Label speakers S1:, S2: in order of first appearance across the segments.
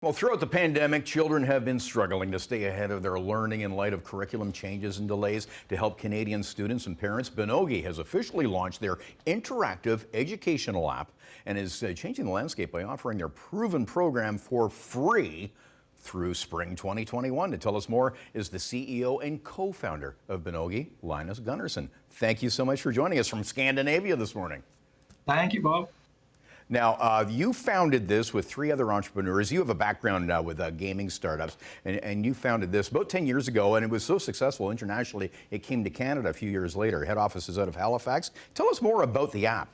S1: Well, throughout the pandemic, children have been struggling to stay ahead of their learning in light of curriculum changes and delays. To help Canadian students and parents, Binogi has officially launched their interactive educational app and is changing the landscape by offering their proven program for free through spring 2021. To tell us more is the CEO and co-founder of Binogi, Linus Gunnarson. Thank you so much for joining us from Scandinavia this morning.
S2: Thank you, Bob.
S1: Now, you founded this with three other entrepreneurs. You have a background with gaming startups, and you founded this about 10 years ago, and it was so successful internationally, it came to Canada a few years later. Head office is out of Halifax. Tell us more about the app.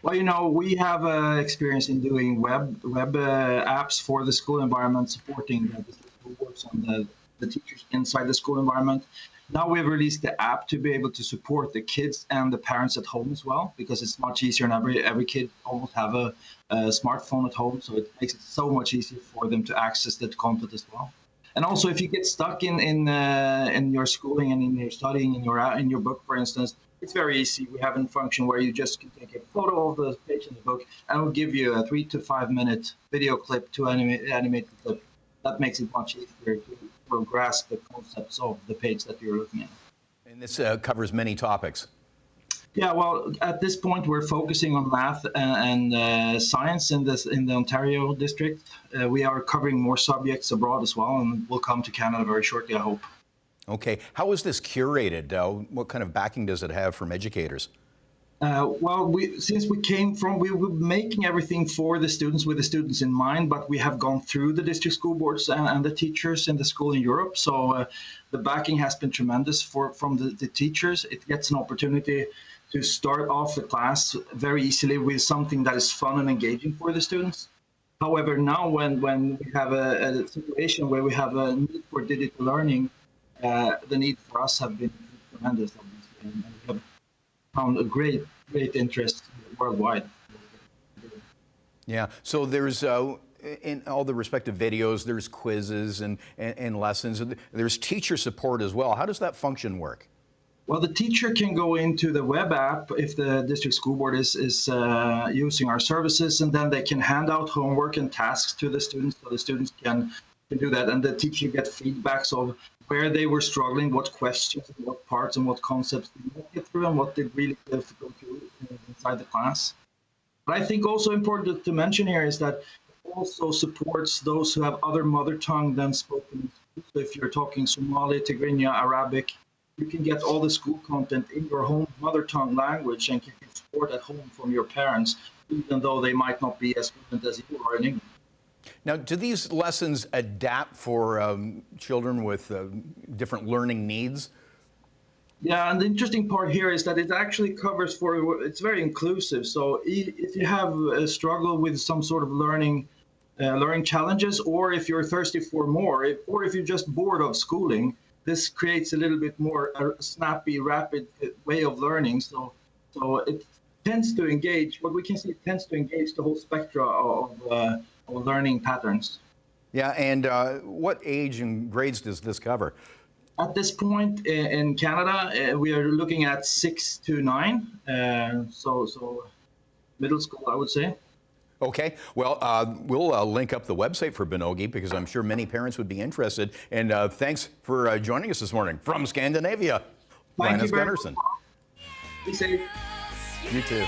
S2: Well, we have experience in doing web apps for the school environment, supporting the school boards and the teachers inside the school environment. Now we've released the app to be able to support the kids and the parents at home as well, because it's much easier, and every kid almost have a smartphone at home, so it makes it so much easier for them to access that content as well. And also, if you get stuck in your schooling and in your studying in your book, for instance, it's very easy. We have a function where you just can take a photo of the page in the book, and it'll give you a 3 to 5 minute video clip to animate the clip. That makes it much easier to grasp the concepts of the page that you're looking at.
S1: And this covers many topics.
S2: Yeah, well, at this point, we're focusing on math and science in the Ontario district. We are covering more subjects abroad as well, and we'll come to Canada very shortly, I hope.
S1: Okay. How is this curated? What kind of backing does it have from educators?
S2: Well, since we were making everything for the students with the students in mind, but we have gone through the district school boards and the teachers in the school in Europe. So the backing has been tremendous from the teachers. It gets an opportunity to start off the class very easily with something that is fun and engaging for the students. However, now when we have a situation where we have a need for digital learning, the need for us have been tremendous, obviously, and we have found a great interest worldwide.
S1: Yeah, so there's in all the respective videos, there's quizzes and lessons. There's teacher support as well. How does that function work?
S2: Well, the teacher can go into the web app if the district school board is using our services, and then they can hand out homework and tasks to the students, so the students can do that, and the teacher gets feedbacks of where they were struggling, what questions, and what parts and what concepts they didn't get through, and what they really difficult to inside the class. But I think also important to mention here is that it also supports those who have other mother tongue than spoken in school. So if you're talking Somali, Tigrinya, Arabic, you can get all the school content in your home mother tongue language and can get support at home from your parents, even though they might not be as fluent as you are in English.
S1: Now, do these lessons adapt for children with different learning needs?
S2: Yeah, and the interesting part here is that it actually covers it's very inclusive. So if you have a struggle with some sort of learning challenges, or if you're thirsty for more, or if you're just bored of schooling, this creates a little bit more snappy, rapid way of learning. So it tends to engage, what we can see, it tends to engage the whole spectrum of learning patterns.
S1: Yeah, and what age and grades does this cover?
S2: At this point in Canada, we are looking at 6 to 9, so middle school, I would say.
S1: Okay, well, we'll link up the website for Binogi because I'm sure many parents would be interested. And thanks for joining us this morning from Scandinavia.
S2: Thank
S1: Linus
S2: you very
S1: Gunnarson.
S2: much. Be safe.
S1: You too.